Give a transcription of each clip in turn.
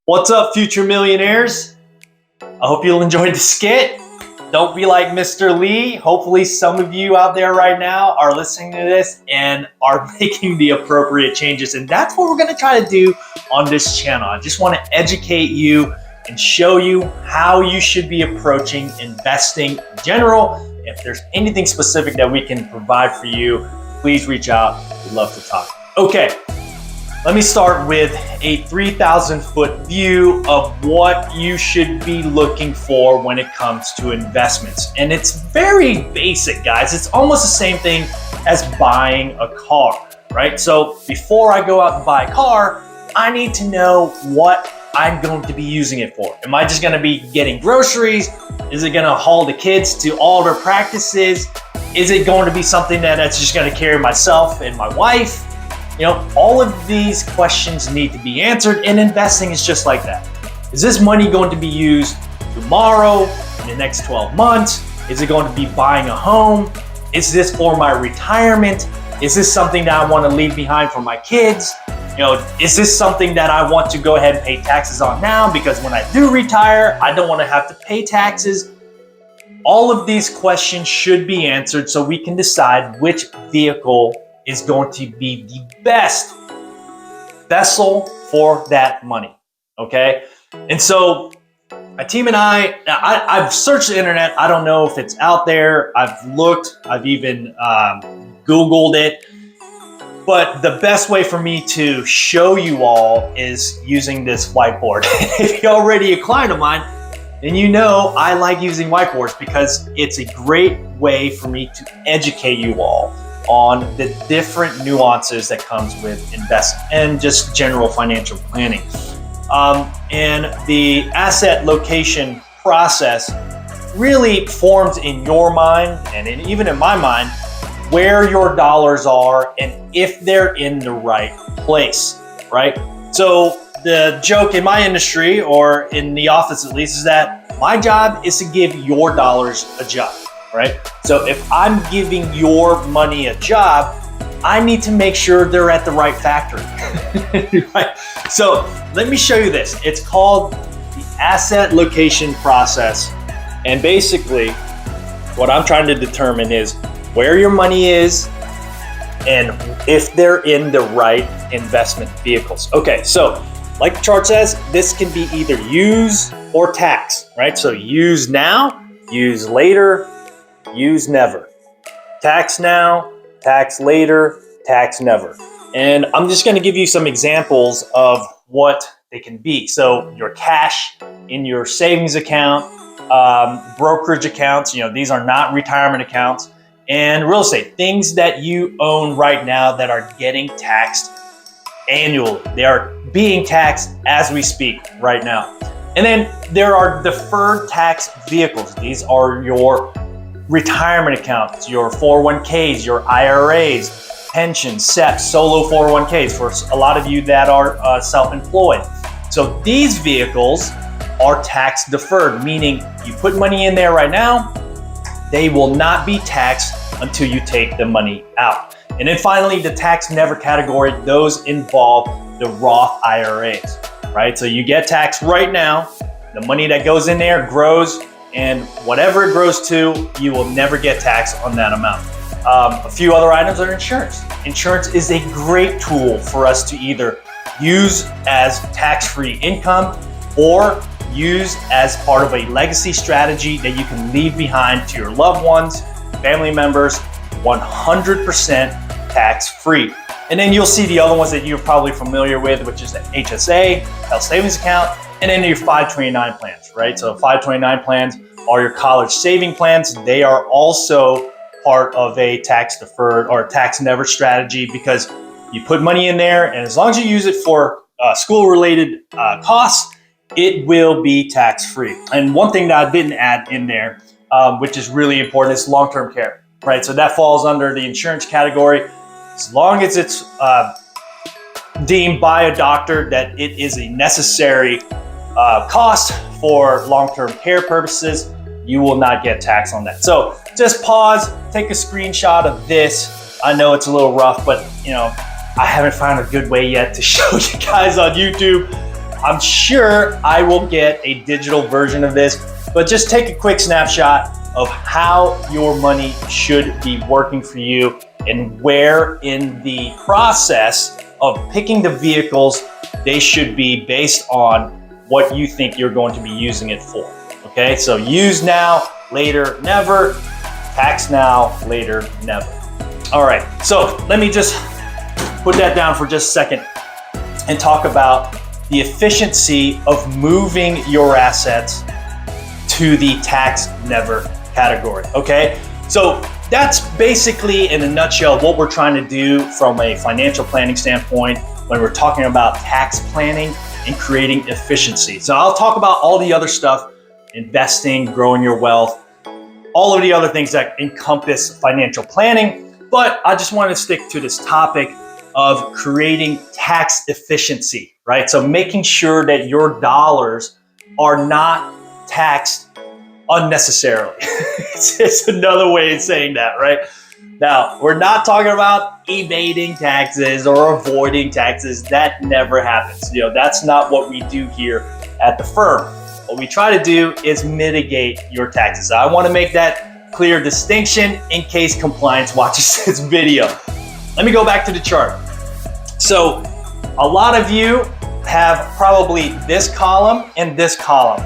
What's up, future millionaires? I hope you'll enjoy the skit. Don't be like Mr. Lee. Hopefully some of you out there right now are listening to this and are making the appropriate changes. And that's what we're gonna try to do on this channel. I just wanna educate you and show you how you should be approaching investing in general. If there's anything specific that we can provide for you, please reach out. We'd love to talk. Okay. Let me start with a 3,000-foot view of what you should be looking for when it comes to investments. And it's very basic, guys. It's almost the same thing as buying a car, right? So before I go out and buy a car, I need to know what I'm going to be using it for. Am I just gonna be getting groceries? Is it gonna haul the kids to all their practices? Is it going to be something that's just gonna carry myself and my wife? You know, all of these questions need to be answered, and investing is just like that. Is this money going to be used tomorrow, in the next 12 months? Is it going to be buying a home? Is this for my retirement? Is this something that I want to leave behind for my kids? You know, is this something that I want to go ahead and pay taxes on now because when I do retire, I don't want to have to pay taxes? All of these questions should be answered so we can decide which vehicle is going to be the best vessel for that money, okay? And so my team and I've searched the internet. I don't know if it's out there. I've looked, I've even Googled it. But the best way for me to show you all is using this whiteboard. If you're already a client of mine, then you know I like using whiteboards because it's a great way for me to educate you all on the different nuances that comes with investing and just general financial planning. And the asset location process really forms in your mind and even in my mind where your dollars are and if they're in the right place, right? So the joke in my industry, or in the office at least, is that my job is to give your dollars a job. Right? So if I'm giving your money a job, I need to make sure they're at the right factory. Right? So let me show you this. It's called the asset location process. And basically, what I'm trying to determine is where your money is and if they're in the right investment vehicles. Okay, so like the chart says, this can be either use or tax, right? So use now, use later, use never. Tax now, tax later, tax never. And I'm just going to give you some examples of what they can be. So your cash in your savings account, brokerage accounts, you know, these are not retirement accounts, and real estate, things that you own right now that are getting taxed annually. They are being taxed as we speak right now. And then there are deferred tax vehicles. These are your retirement accounts, your 401ks, your IRAs, pensions, SEPs, solo 401ks for a lot of you that are self-employed. So these vehicles are tax deferred, meaning you put money in there right now, they will not be taxed until you take the money out. And then finally, the tax never category, those involve the Roth IRAs, right? So you get taxed right now, the money that goes in there grows, and whatever it grows to, you will never get taxed on that amount. A few other items are insurance. Insurance is a great tool for us to either use as tax-free income or use as part of a legacy strategy that you can leave behind to your loved ones, family members, 100% tax-free. And then you'll see the other ones that you're probably familiar with, which is the HSA, health savings account, and then your 529 plans, right? So 529 plans are your college saving plans. They are also part of a tax deferred or tax never strategy because you put money in there, and as long as you use it for school related costs, it will be tax free. And one thing that I didn't add in there, which is really important, is long-term care, right? So that falls under the insurance category. As long as it's deemed by a doctor that it is a necessary cost for long-term care purposes, you will not get taxed on that. So just pause, take a screenshot of this. I know it's a little rough, but you know, I haven't found a good way yet to show you guys on YouTube. I'm sure I will get a digital version of this, but just take a quick snapshot of how your money should be working for you and where in the process of picking the vehicles they should be based on what you think you're going to be using it for. Okay, so use now, later, never. Tax now, later, never. All right, so let me just put that down for just a second and talk about the efficiency of moving your assets to the tax never category, okay? So that's basically, in a nutshell, what we're trying to do from a financial planning standpoint when we're talking about tax planning and creating efficiency. So I'll talk about all the other stuff, investing, growing your wealth, all of the other things that encompass financial planning, but I just want to stick to this topic of creating tax efficiency, right? So making sure that your dollars are not taxed unnecessarily. It's another way of saying that, right? Now, we're not talking about evading taxes or avoiding taxes. That never happens. That's not what we do here at the firm. What we try to do is mitigate your taxes. I want to make that clear distinction in case compliance watches this video. Let me go back to the chart. So a lot of you have probably this column and this column,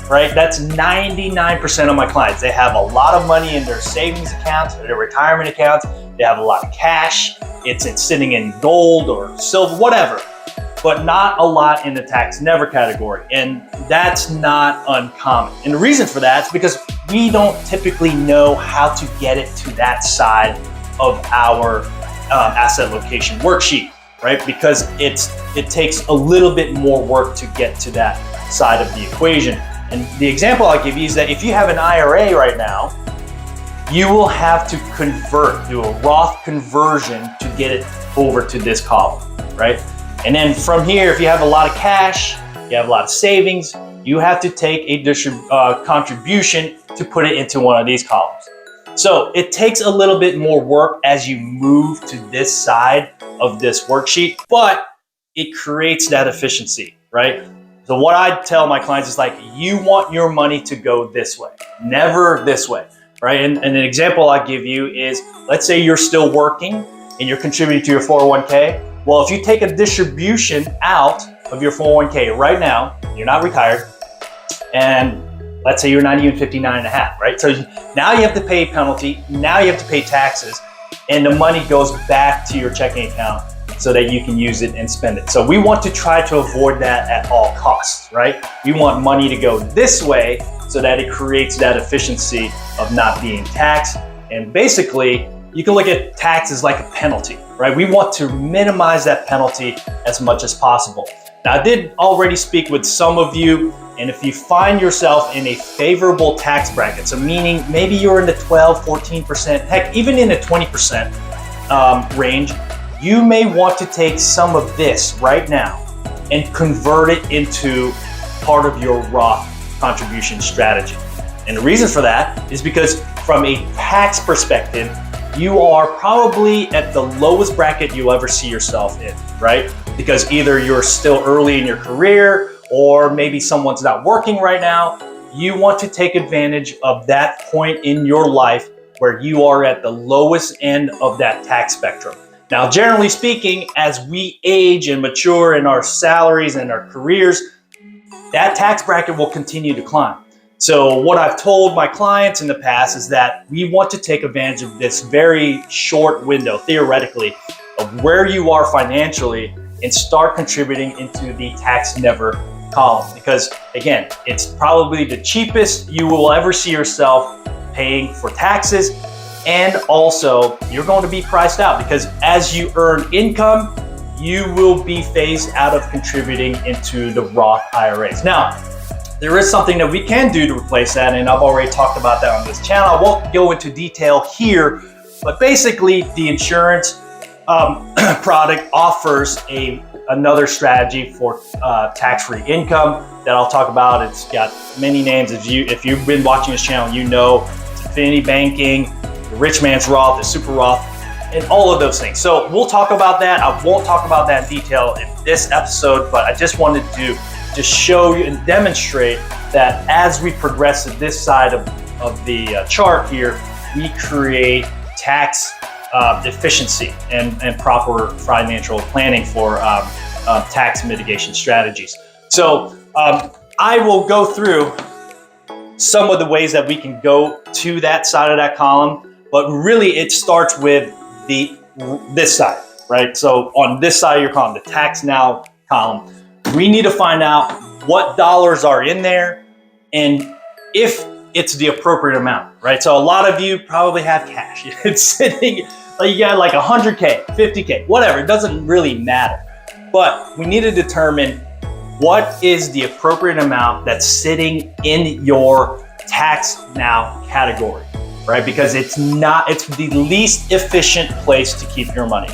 right? That's 99% of my clients. They have a lot of money in their savings accounts, or their retirement accounts. They have a lot of cash. It's sitting in gold or silver, whatever, but not a lot in the tax never category. And that's not uncommon. And the reason for that is because we don't typically know how to get it to that side of our asset location worksheet, right? Because it takes a little bit more work to get to that side of the equation. And the example I'll give you is that if you have an IRA right now, you will have to do a Roth conversion to get it over to this column, right? And then from here, if you have a lot of cash, you have a lot of savings, you have to take a contribution to put it into one of these columns. So it takes a little bit more work as you move to this side of this worksheet, but it creates that efficiency, right? So what I tell my clients is you want your money to go this way, never this way, right? And an example I give you is, let's say you're still working and you're contributing to your 401k. Well, if you take a distribution out of your 401k right now, you're not retired, and let's say you're not even 59 and a half, right? So now you have to pay a penalty, now you have to pay taxes, and the money goes back to your checking account so that you can use it and spend it. So we want to try to avoid that at all costs, right? We want money to go this way so that it creates that efficiency of not being taxed. And basically, you can look at tax as like a penalty, right? We want to minimize that penalty as much as possible. Now, I did already speak with some of you, and if you find yourself in a favorable tax bracket, so meaning maybe you're in the 12, 14%, heck, even in the 20% range, you may want to take some of this right now and convert it into part of your Roth contribution strategy. And the reason for that is because from a tax perspective, you are probably at the lowest bracket you'll ever see yourself in, right? Because either you're still early in your career or maybe someone's not working right now. You want to take advantage of that point in your life where you are at the lowest end of that tax spectrum. Now, generally speaking, as we age and mature in our salaries and our careers, that tax bracket will continue to climb. So what I've told my clients in the past is that we want to take advantage of this very short window, theoretically, of where you are financially and start contributing into the tax never column. Because again, it's probably the cheapest you will ever see yourself paying for taxes. And also, you're going to be priced out because as you earn income, you will be phased out of contributing into the Roth IRAs. Now, there is something that we can do to replace that, and I've already talked about that on this channel. I won't go into detail here, but basically the insurance product offers another strategy for tax-free income that I'll talk about. It's got many names. If you've been watching this channel, you know it's Infinity Banking, the Rich Man's Roth, the Super Roth, and all of those things. So we'll talk about that. I won't talk about that in detail in this episode, but I just wanted to just show you and demonstrate that as we progress to this side of the chart here, we create tax efficiency and proper financial planning for tax mitigation strategies. So I will go through some of the ways that we can go to that side of that column, but really it starts with this side, right? So on this side of your column, the tax now column, we need to find out what dollars are in there and if it's the appropriate amount, right? So a lot of you probably have cash. It's sitting, like you got like 100K, 50K, whatever, it doesn't really matter. But we need to determine what is the appropriate amount that's sitting in your tax now category, right? Because it's the least efficient place to keep your money.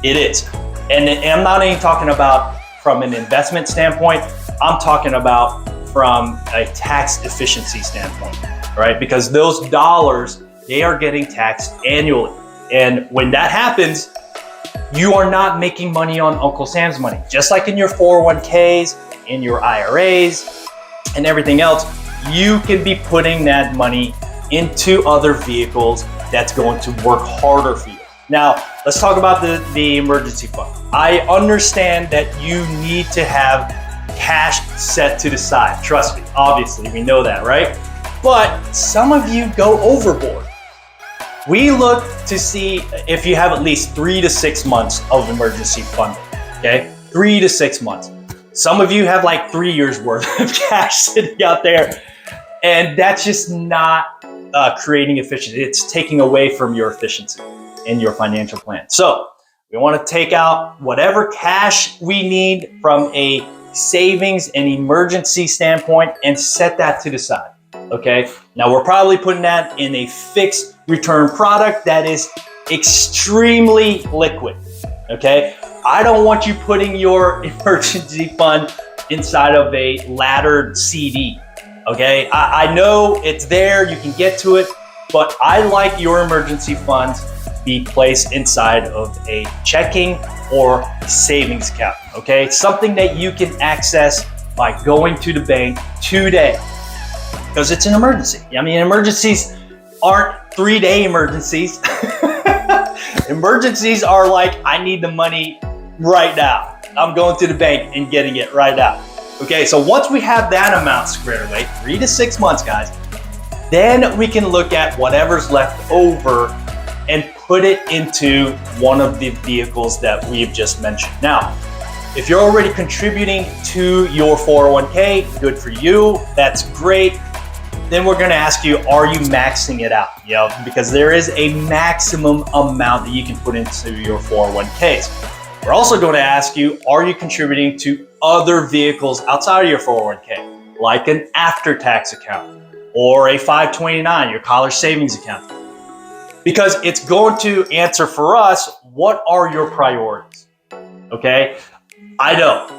It is. And I'm not even talking about from an investment standpoint, I'm talking about from a tax efficiency standpoint, right? Because those dollars, they are getting taxed annually. And when that happens, you are not making money on Uncle Sam's money. Just like in your 401ks, in your IRAs, and everything else, you can be putting that money into other vehicles that's going to work harder for you. Now, let's talk about the emergency fund. I understand that you need to have cash set to the side. Trust me, obviously, we know that, right? But some of you go overboard. We look to see if you have at least 3 to 6 months of emergency funding, okay? 3 to 6 months. Some of you have like 3 years worth of cash sitting out there, and that's just not creating efficiency. It's taking away from your efficiency in your financial plan. So we want to take out whatever cash we need from a savings and emergency standpoint and set that to the side, okay? Now we're probably putting that in a fixed return product that is extremely liquid, okay? I don't want you putting your emergency fund inside of a laddered CD, okay? I know it's there, you can get to it, but I like your emergency funds be placed inside of a checking or savings account, okay? Something that you can access by going to the bank today, because it's an emergency. I mean, emergencies aren't 3-day emergencies. Emergencies are like, I need the money right now. I'm going to the bank and getting it right now. Okay, so once we have that amount squared away, 3 to 6 months, guys, then we can look at whatever's left over and put it into one of the vehicles that we've just mentioned. Now, if you're already contributing to your 401k, good for you, that's great. Then we're gonna ask you, are you maxing it out? You know, because there is a maximum amount that you can put into your 401ks. We're also gonna ask you, are you contributing to other vehicles outside of your 401k, like an after-tax account or a 529, your college savings account? Because it's going to answer for us, what are your priorities, okay? I know,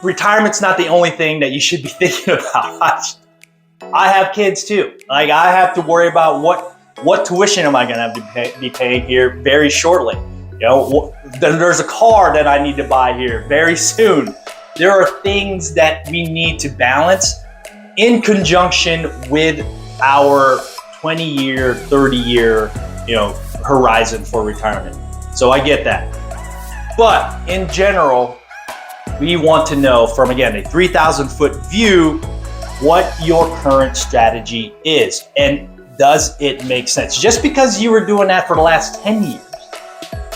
retirement's not the only thing that you should be thinking about. I have kids too. Like, I have to worry about what tuition am I gonna have to be paying here very shortly. You know, there's a car that I need to buy here very soon. There are things that we need to balance in conjunction with our 20-year, 30-year, horizon for retirement. So I get that. But in general, we want to know from, again, a 3,000-foot view, what your current strategy is. And does it make sense? Just because you were doing that for the last 10 years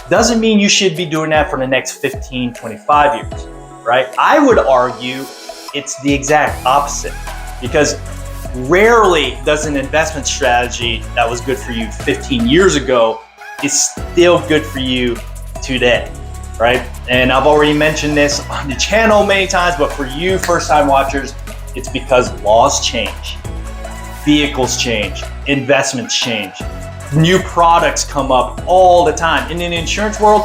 doesn't mean you should be doing that for the next 15, 25 years, right? I would argue it's the exact opposite, because rarely does an investment strategy that was good for you 15 years ago is still good for you today, right? And I've already mentioned this on the channel many times, but for you first-time watchers, it's because laws change, vehicles change, investments change, new products come up all the time. And in the insurance world,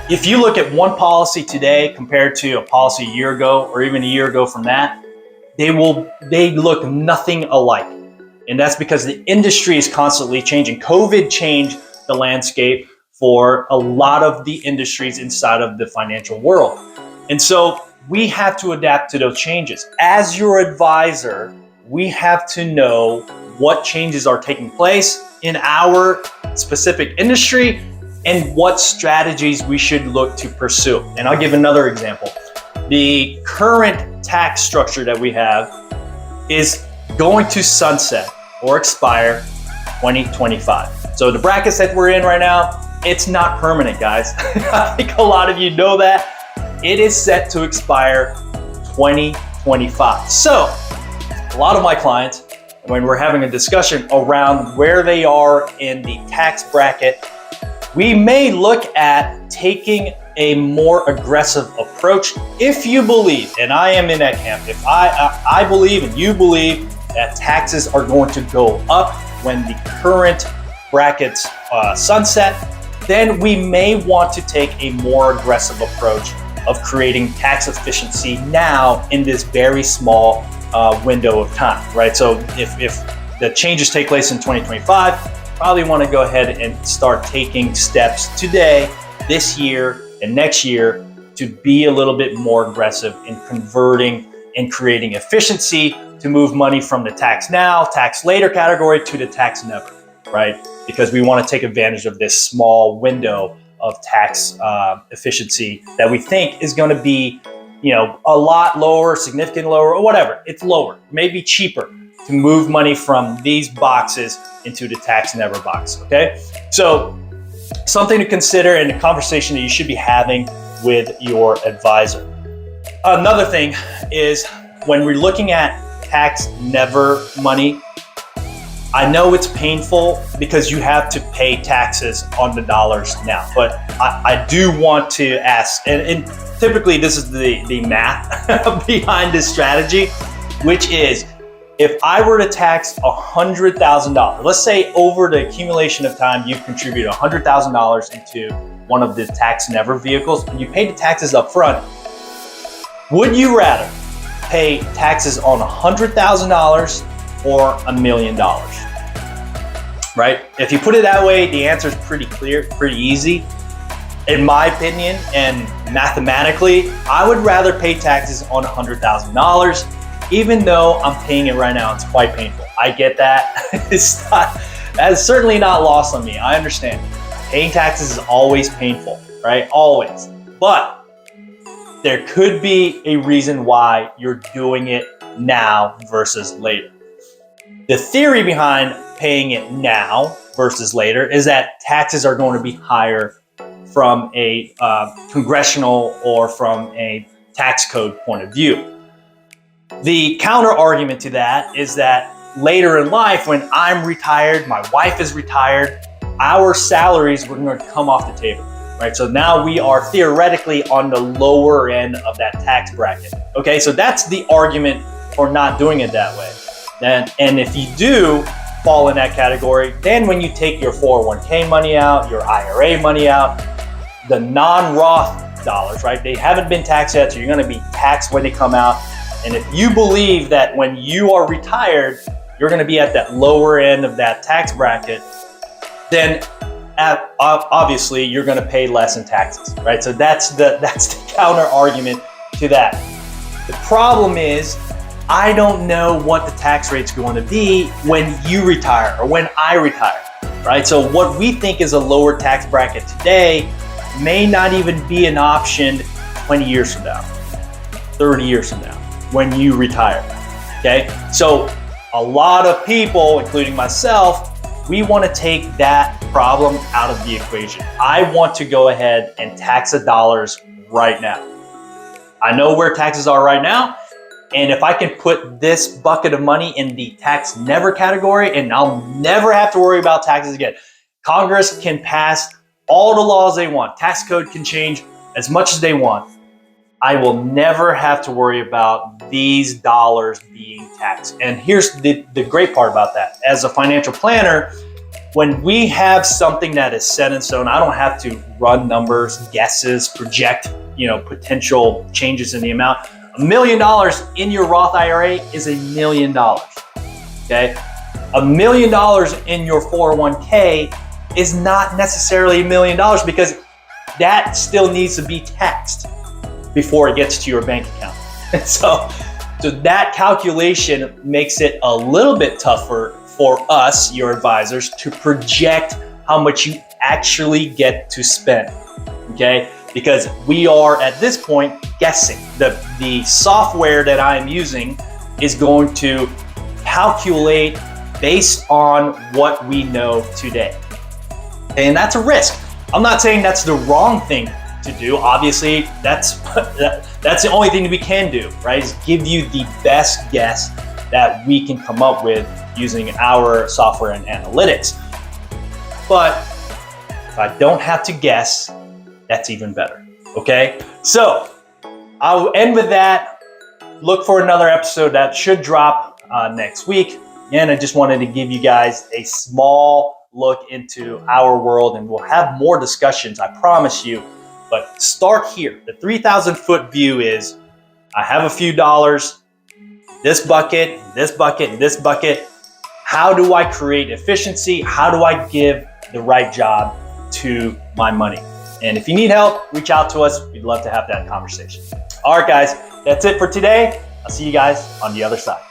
if you look at one policy today compared to a policy a year ago or even a year ago from that, they look nothing alike. And that's because the industry is constantly changing. COVID changed the landscape for a lot of the industries inside of the financial world. And so we have to adapt to those changes. As your advisor, we have to know what changes are taking place in our specific industry and what strategies we should look to pursue. And I'll give another example. The current tax structure that we have is going to sunset or expire 2025. So the brackets that we're in right now, it's not permanent, guys. I think a lot of you know that. It is set to expire 2025. So a lot of my clients, when we're having a discussion around where they are in the tax bracket, we may look at taking a more aggressive approach if you believe, and I am in that camp, if I believe and you believe that taxes are going to go up when the current brackets sunset, then we may want to take a more aggressive approach of creating tax efficiency now in this very small window of time, right? So if the changes take place in 2025, probably want to go ahead and start taking steps today, this year, and next year to be a little bit more aggressive in converting and creating efficiency to move money from the tax now, tax later category to the tax never, right? Because we want to take advantage of this small window of tax efficiency that we think is going to be, a lot lower, significant lower, or whatever. It's lower, maybe cheaper to move money from these boxes into the tax never box, okay? So something to consider in the conversation that you should be having with your advisor. Another thing is when we're looking at tax never money, I know it's painful because you have to pay taxes on the dollars now, but I do want to ask, and typically this is the math behind this strategy, which is if I were to tax $100,000, let's say over the accumulation of time, you've contributed $100,000 into one of the tax never vehicles and you pay the taxes up front, would you rather pay taxes on $100,000 or $1 million, right? If you put it that way, the answer is pretty clear, pretty easy. In my opinion, and mathematically, I would rather pay taxes on $100,000, even though I'm paying it right now. It's quite painful. I get that. That is certainly not lost on me. I understand. Paying taxes is always painful, right? Always. But there could be a reason why you're doing it now versus later. The theory behind paying it now versus later is that taxes are going to be higher from a congressional or from a tax code point of view. The counter argument to that is that later in life, when I'm retired, my wife is retired, our salaries were going to come off the table, right? So now we are theoretically on the lower end of that tax bracket. Okay, so that's the argument for not doing it that way. And if you do fall in that category, then when you take your 401k money out, your IRA money out, the non-Roth dollars, right? They haven't been taxed yet, so you're gonna be taxed when they come out. And if you believe that when you are retired, you're gonna be at that lower end of that tax bracket, then obviously you're gonna pay less in taxes, right? So that's the counter argument to that. The problem is, I don't know what the tax rate's going to be when you retire or when I retire, right? So what we think is a lower tax bracket today may not even be an option 20 years from now, 30 years from now, when you retire, okay? So a lot of people, including myself, we want to take that problem out of the equation. I want to go ahead and tax the dollars right now. I know where taxes are right now, and if I can put this bucket of money in the tax never category, and I'll never have to worry about taxes again. Congress can pass all the laws they want. Tax code can change as much as they want. I will never have to worry about these dollars being taxed. And here's the great part about that. As a financial planner, when we have something that is set in stone, I don't have to run numbers, guesses, project, potential changes in the amount. $1 million in your Roth IRA is $1 million, okay? $1 million in your 401k is not necessarily $1 million because that still needs to be taxed. before it gets to your bank account. So that calculation makes it a little bit tougher for us, your advisors, to project how much you actually get to spend, okay? Because we are at this point guessing. The software that I am using is going to calculate based on what we know today. And that's a risk. I'm not saying that's the wrong thing to do. Obviously, that's the only thing that we can do, right? Is give you the best guess that we can come up with using our software and analytics. But if I don't have to guess, that's even better, okay? So I'll end with that. Look for another episode that should drop next week. Again, I just wanted to give you guys a small look into our world, and we'll have more discussions, I promise you. But start here. The 3,000 foot view is, I have a few dollars, this bucket, this bucket, this bucket. How do I create efficiency? How do I give the right job to my money? And if you need help, reach out to us. We'd love to have that conversation. All right, guys, that's it for today. I'll see you guys on the other side.